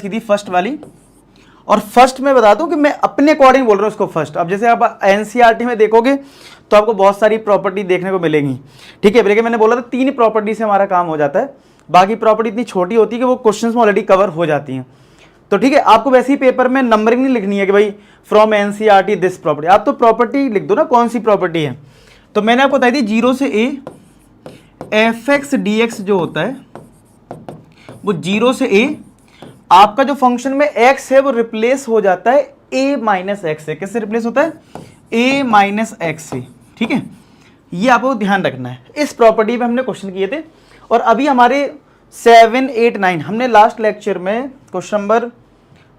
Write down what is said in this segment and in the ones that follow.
की थी फर्स्ट वाली, और फर्स्ट में बता दूं कि मैं अपने अकॉर्डिंग बोल रहा हूँ उसको फर्स्ट। अब जैसे आप एनसीईआरटी में देखोगे तो आपको बहुत सारी प्रॉपर्टी देखने को मिलेंगी, ठीक है। लेकिन मैंने बोला था 3 प्रॉपर्टी से हमारा काम हो जाता है, बाकी प्रॉपर्टी इतनी छोटी होती है कि वो क्वेश्चंस में ऑलरेडी कवर हो जाती हैं। तो ठीक है, आपको वैसे ही पेपर में नंबरिंग नहीं लिखनी है कि भाई फ्रॉम एनसीईआरटी दिस प्रॉपर्टी, आप तो प्रॉपर्टी लिख दो ना कौन सी प्रॉपर्टी है। तो मैंने आपको बताई थी 0 से a fx dx जो होता है वो 0 से a, आपका जो फंक्शन में x है वो रिप्लेस हो जाता है a माइनस एक्स से। किससे रिप्लेस होता है? a माइनस एक्स से, ठीक है। ये आपको ध्यान रखना है। इस प्रॉपर्टी पे हमने क्वेश्चन किए थे, और अभी हमारे 7, 8, 9 हमने लास्ट लेक्चर में क्वेश्चन नंबर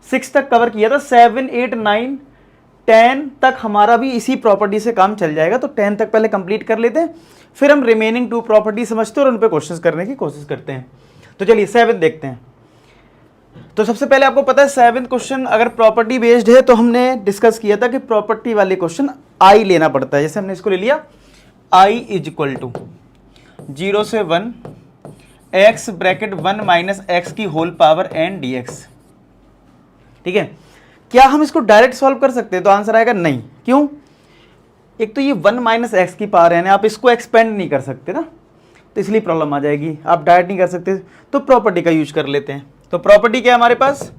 6 तक कवर किया था। 7, 8, 9, 10 तक हमारा भी इसी प्रॉपर्टी से काम चल जाएगा। तो 10 तक पहले कंप्लीट कर लेते हैं, फिर हम रिमेनिंग 2 प्रॉपर्टी समझते हैं और उन पे क्वेश्चंस करने की कोशिश करते हैं। तो चलिए 7 देखते हैं। तो सबसे पहले आपको पता है 7th क्वेश्चन अगर प्रॉपर्टी बेस्ड है तो हमने डिस्कस किया था कि प्रॉपर्टी वाले क्वेश्चन आई लेना पड़ता है। जैसे हमने इसको ले लिया आई इज इक्वल टू 0 से 1 x ब्रैकेट 1 माइनस एक्स की होल पावर n dx, ठीक है। क्या हम इसको डायरेक्ट सॉल्व कर सकते हैं? तो आंसर आएगा नहीं। क्यों? एक तो ये 1 माइनस एक्स की पावर है, आप इसको एक्सपेंड नहीं कर सकते ना, तो इसलिए प्रॉब्लम आ जाएगी। आप डायरेक्ट नहीं कर सकते तो प्रॉपर्टी का यूज कर लेते हैं। तो प्रॉपर्टी क्या है हमारे पास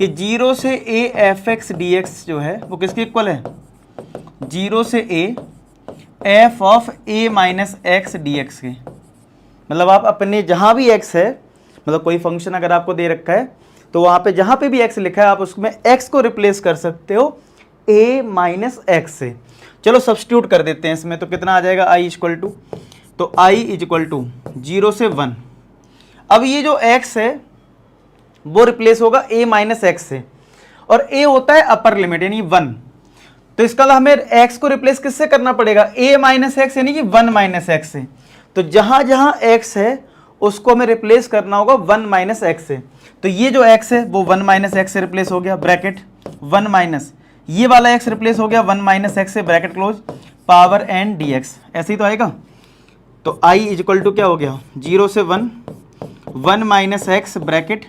कि 0 से a F x D x जो है वो किसके इक्वल है? 0 से a F of a minus x D x के। मतलब आप अपने जहां भी x है, मतलब कोई फंक्शन अगर आपको दे रखा है तो वहां पे जहां पे भी x लिखा है आप उसमें x को रिप्लेस कर सकते हो a माइनस एक्स से। चलो सब्स्टिट्यूट कर देते हैं इसमें, तो कितना आ जाएगा i इक्वल टू, तो i इज इक्वल टू 0 से 1। अब ये जो x है वो रिप्लेस होगा a माइनस एक्स से, और a होता है अपर लिमिट यानी 1। तो इसका हमें x को रिप्लेस किससे करना पड़ेगा? a माइनस एक्स यानी कि 1 माइनस एक्स से। तो जहां जहां x है उसको हमें रिप्लेस करना होगा 1 माइनस एक्स से। तो ये जो x है वो 1 माइनस एक्स से रिप्लेस हो गया, ब्रैकेट 1 माइनस ये वाला x रिप्लेस हो गया 1 माइनस एक्स से, bracket close, power n dx। ऐसे ही तो आएगा। तो i इज इक्वल टू क्या हो गया? 0 से 1 1 minus x bracket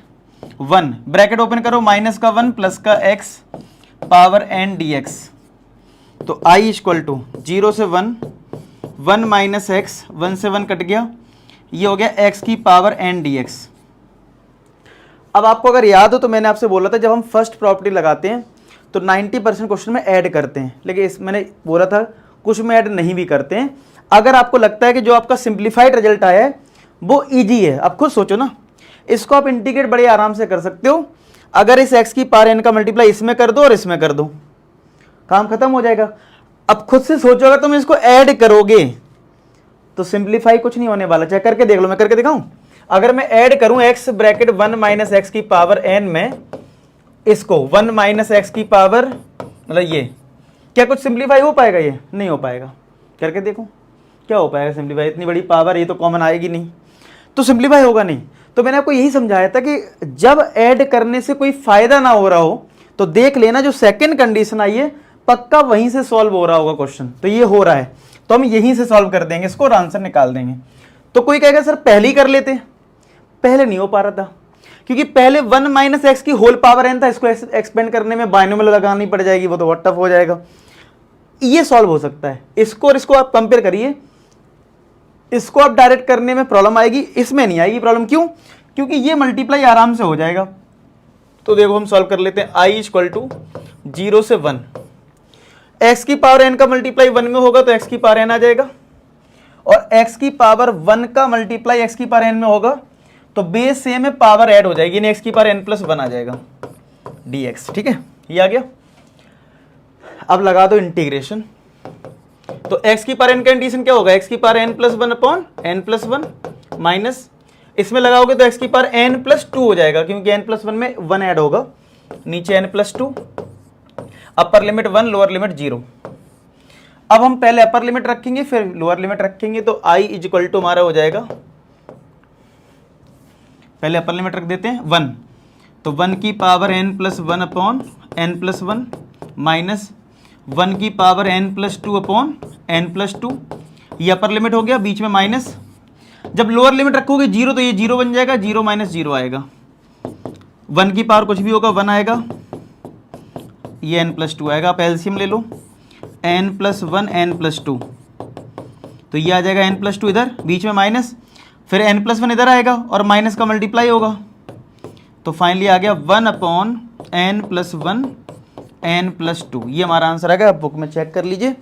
1, bracket open करो, माइनस का 1 प्लस का x पावर n dx। तो i इक्वल टू 0 से 1 1 माइनस एक्स, 1 से 1 कट गया, ये हो गया x की पावर n dx। अब आपको अगर याद हो तो मैंने आपसे बोला था जब हम फर्स्ट प्रॉपर्टी लगाते हैं तो 90% क्वेश्चन में ऐड करते हैं, लेकिन इस मैंने बोला था कुछ में ऐड नहीं भी करते हैं। अगर आपको लगता है कि जो आपका सिंप्लीफाइड रिजल्ट आया है वो इजी है, आप खुद सोचो ना, इसको आप इंटीग्रेट बड़े आराम से कर सकते हो। अगर इस x की पावर n का मल्टीप्लाई इसमें कर दो और इसमें कर दो, काम खत्म हो जाएगा। अब खुद से सोचो अगर तुम इसको ऐड करोगे तो सिंप्लीफाई कुछ नहीं होने वाला। चाहे करके देख लो, मैं करके दिखाऊं। अगर मैं ऐड करूं x ब्रैकेट 1 माइनस एक्स की पावर n में इसको 1 माइनस एक्स की पावर, मतलब ये क्या कुछ सिंप्लीफाई हो पाएगा? ये नहीं हो पाएगा। करके देखो क्या हो पाएगा सिंप्लीफाई? इतनी बड़ी पावर, ये तो कॉमन आएगी नहीं, तो सिंप्लीफाई होगा नहीं। तो मैंने आपको यही समझाया था कि जब ऐड करने से कोई फायदा ना हो रहा हो तो देख लेना जो सेकंड कंडीशन आई है पक्का वहीं से सॉल्व हो रहा होगा क्वेश्चन। तो ये हो रहा है तो हम यहीं से सॉल्व कर देंगे इसको और आंसर निकाल देंगे। तो कोई कहेगा सर पहले ही कर लेते, पहले नहीं हो पा रहा था क्योंकि पहले 1 माइनस एक्स की होल पावर n था, इसको एक्सपेंड करने में बाइनोमियल लगानी पड़ जाएगी, वो तो बहुत टफ हो जाएगा। ये सॉल्व हो सकता है, इसको और इसको आप कंपेयर करिए, इसको आप डायरेक्ट करने में प्रॉब्लम आएगी, इसमें नहीं आएगी प्रॉब्लम। क्यों? क्योंकि ये मल्टीप्लाई आराम से हो जाएगा। तो देखो हम सॉल्व कर लेते हैं। i इक्वल टू 0 से 1, x की पावर n का मल्टीप्लाई 1 में होगा तो x की पावर n आ जाएगा, और x की पावर 1 का मल्टीप्लाई x की पावर n में होगा तो बेस सेम है, पावर ऐड हो जाएगी यानी x की पावर n प्लस 1 आ जाएगा dx। ठीक है, ये आ गया। अब लगा दो इंटीग्रेशन, तो x की पावर n का इंटीग्रेशन क्या होगा? x की power n plus 1 upon n plus 1 minus इसमें लगाओगे तो x की पावर n प्लस 2 हो जाएगा क्योंकि n प्लस 1 में 1 ऐड होगा, नीचे n plus 2, upper limit 1 lower limit 0। अब हम पहले अपर लिमिट रखेंगे फिर लोअर लिमिट रखेंगे, तो i इज इक्वल टू हमारा हो जाएगा, पहले अपर लिमिट रख देते हैं 1, तो 1 की power n plus 1 upon n plus 1 minus 1 की power n plus 2 upon n plus 2, ये अपर लिमिट हो गया, बीच में माइनस। जब लोअर लिमिट रखोगे 0 तो ये 0 बन जाएगा, 0 माइनस 0 आएगा, 1 की पावर कुछ भी होगा 1 आएगा, ये n+2 आएगा। आप एलसीएम ले लो, n+1 n+2, तो ये आ जाएगा n+2 इधर, बीच में माइनस, फिर n+1 इधर आएगा और माइनस का मल्टीप्लाई होगा, तो फाइनली आ गया 1/n+1 n+2। ये हमारा आंसर आएगा। आप बुक में चेक कर लीजिए,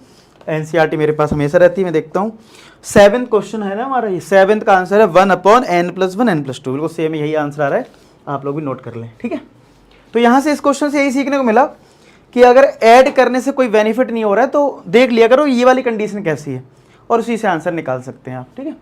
एनसीईआरटी मेरे पास हमेशा रहती है, मैं देखता हूँ। 7th क्वेश्चन है ना हमारा, ये 7th का आंसर है 1/n+1 n+2, बिल्कुल सेम यही आंसर आ रहा है, आप लोग भी नोट कर लें, ठीक है। तो यहाँ से इस क्वेश्चन से यही सीखने को मिला कि अगर ऐड करने से कोई बेनिफिट नहीं हो रहा है तो देख लिया करो ये वाली कंडीशन कैसी है, और उसी से आंसर निकाल सकते हैं आप, ठीक है।